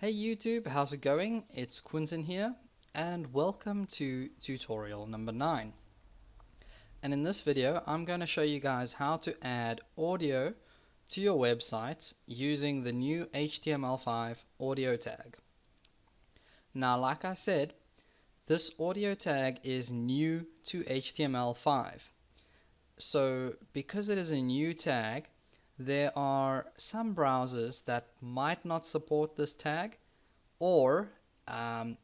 Hey YouTube, how's it going? It's Quinton here, and welcome to tutorial number 9. And in this video, I'm going to show you guys how to add audio to your website using the new HTML5 audio tag. Now, like I said, this audio tag is new to HTML5. So, because it is a new tag, there are some browsers that might not support this tag, or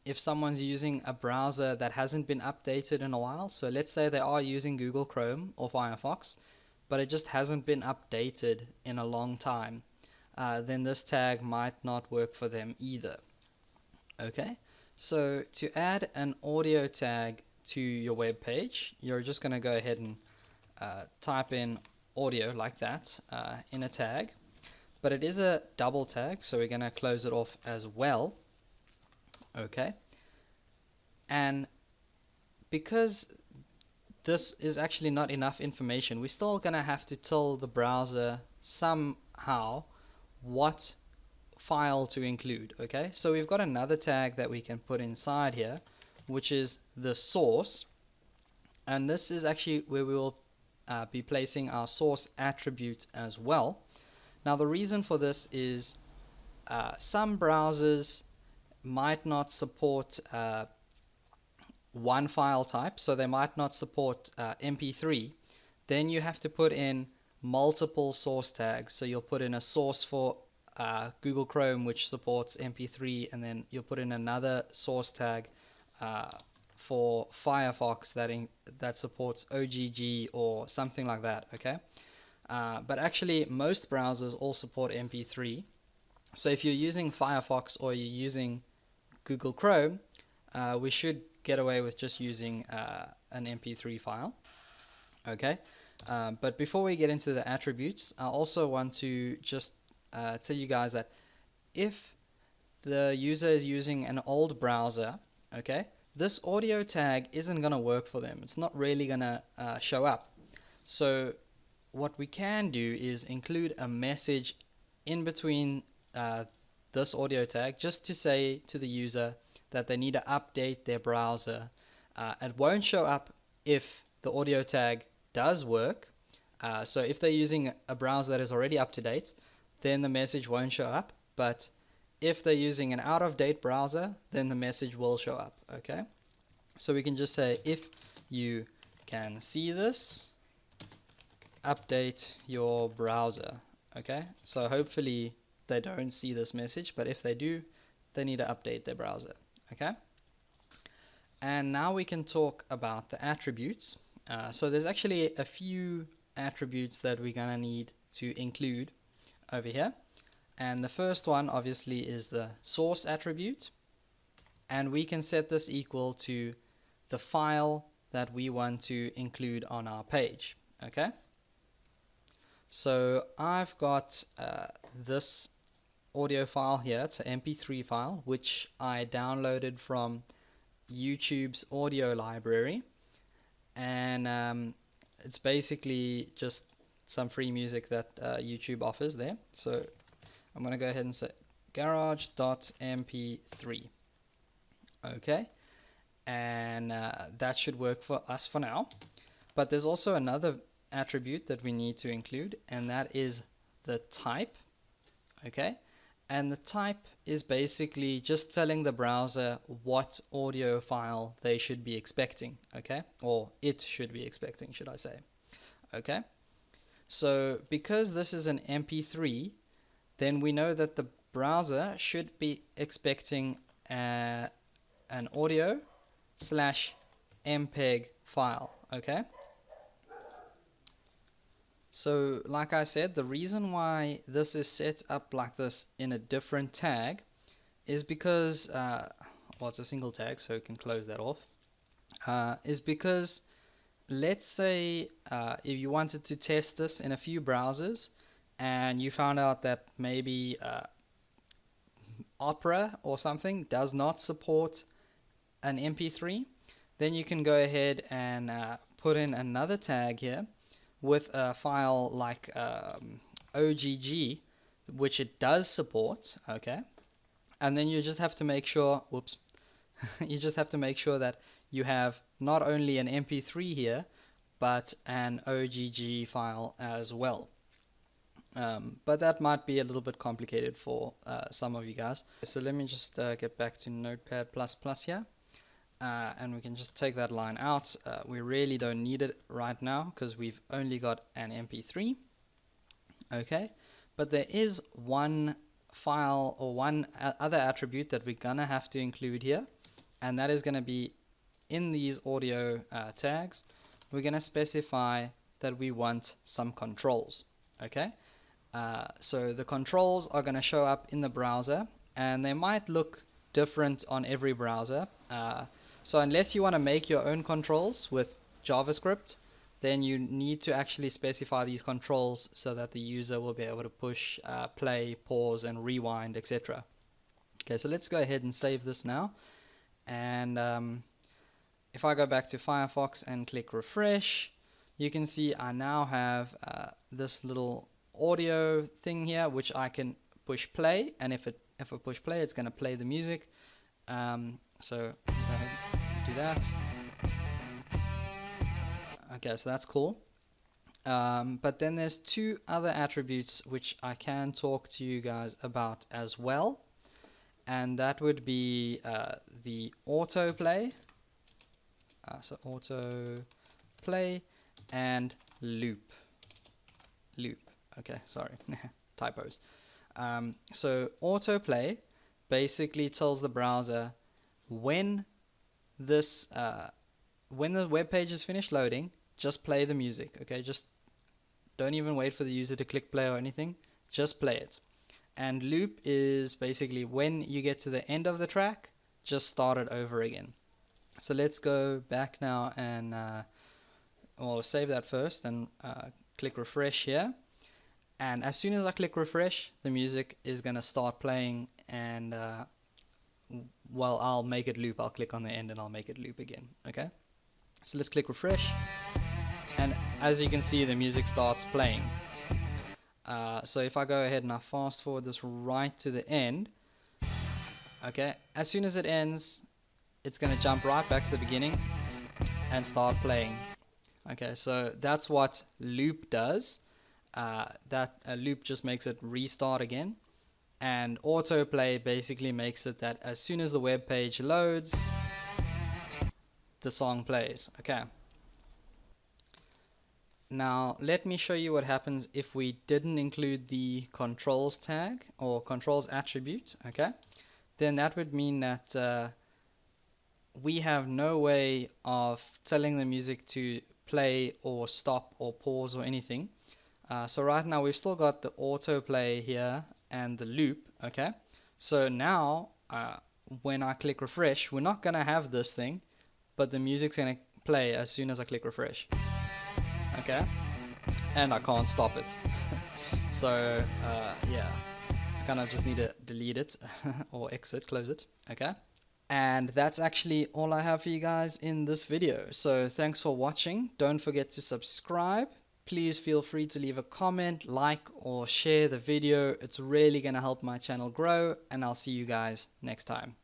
if someone's using a browser that hasn't been updated in a while, so let's say they are using Google Chrome or Firefox, but it just hasn't been updated in a long time, then this tag might not work for them either. Okay, so to add an audio tag to your web page, you're just going to go ahead and type in audio like that in a tag, but it is a double tag, so we're going to close it off as well. Okay, and because this is actually not enough information, we're still going to have to tell the browser somehow what file to include. Okay, so we've got another tag that we can put inside here, which is the source, and this is actually where we will be placing our source attribute as well. Now the reason for this is some browsers might not support one file type, so they might not support MP3. Then you have to put in multiple source tags, so you'll put in a source for Google Chrome which supports MP3, and then you'll put in another source tag for Firefox that supports OGG or something like that. Okay, but actually most browsers all support MP3. So if you're using Firefox or you're using Google Chrome, we should get away with just using an MP3 file. Okay, but before we get into the attributes, I also want to just tell you guys that if the user is using an old browser, okay, this audio tag isn't going to work for them. It's not really going to show up. So what we can do is include a message in between this audio tag, just to say to the user that they need to update their browser. It won't show up if the audio tag does work. So if they're using a browser that is already up to date, then the message won't show up. But if they're using an out-of-date browser, then the message will show up. Okay, so we can just say, if you can see this, update your browser. Okay, so hopefully they don't see this message, but if they do, they need to update their browser. Okay, and now we can talk about the attributes. So there's actually a few attributes that we're gonna need to include over here, and the first one obviously is the source attribute, and we can set this equal to the file that we want to include on our page. Okay, so I've got this audio file here. It's an MP3 file which I downloaded from YouTube's audio library, and it's basically just some free music that YouTube offers there. So I'm going to go ahead and say garage.mp3. okay, and that should work for us for now. But there's also another attribute that we need to include, and that is the type. Okay, and the type is basically just telling the browser what audio file they should be expecting. Okay, or it should be expecting, should I say. Okay, so because this is an MP3, then we know that the browser should be expecting an audio / MPEG file. Okay, so like I said, the reason why this is set up like this in a different tag is because, well, it's a single tag, so we can close that off, is because let's say if you wanted to test this in a few browsers and you found out that maybe Opera or something does not support an MP3, then you can go ahead and put in another tag here with a file like OGG, which it does support. Okay, And then you just have to make sure, whoops, you just have to make sure that you have not only an MP3 here, but an OGG file as well. But that might be a little bit complicated for some of you guys. So let me just get back to Notepad++ here. And we can just take that line out. We really don't need it right now because we've only got an MP3. Okay, but there is one file or one other attribute that we're gonna have to include here, and that is gonna be in these audio tags. We're gonna specify that we want some controls. Okay, so the controls are gonna show up in the browser, and they might look different on every browser. So unless you want to make your own controls with JavaScript, then you need to actually specify these controls so that the user will be able to push, play, pause, and rewind, etc. Okay, so let's go ahead and save this now. And if I go back to Firefox and click refresh, you can see I now have this little audio thing here, which I can push play, and if I push play, it's going to play the music. So go ahead and do that. Okay, so that's cool. But then there's two other attributes which I can talk to you guys about as well, and that would be the autoplay. So autoplay and loop. Okay, sorry, typos. So autoplay basically tells the browser when the web page is finished loading, just play the music. Okay, just don't even wait for the user to click play or anything, just play it. And loop is basically when you get to the end of the track, just start it over again. So let's go back now and we'll save that first and click refresh here. And as soon as I click refresh, the music is going to start playing, and well, I'll make it loop. I'll click on the end and I'll make it loop again. Okay, so let's click refresh, and as you can see, the music starts playing. So if I go ahead and I fast forward this right to the end, okay, as soon as it ends, it's going to jump right back to the beginning and start playing. Okay, so that's what loop does. That loop just makes it restart again, and autoplay basically makes it that as soon as the web page loads, the song plays. Okay, now let me show you what happens if we didn't include the controls tag or controls attribute. Okay, then that would mean that we have no way of telling the music to play or stop or pause or anything. So right now we've still got the autoplay here and the loop. Okay, so now when I click refresh, we're not gonna have this thing, but the music's gonna play as soon as I click refresh. Okay, and I can't stop it. So yeah, I kind of just need to delete it or exit, close it. Okay, and that's actually all I have for you guys in this video. So thanks for watching. Don't forget to subscribe. Please feel free to leave a comment, like, or share the video. It's really going to help my channel grow, and I'll see you guys next time.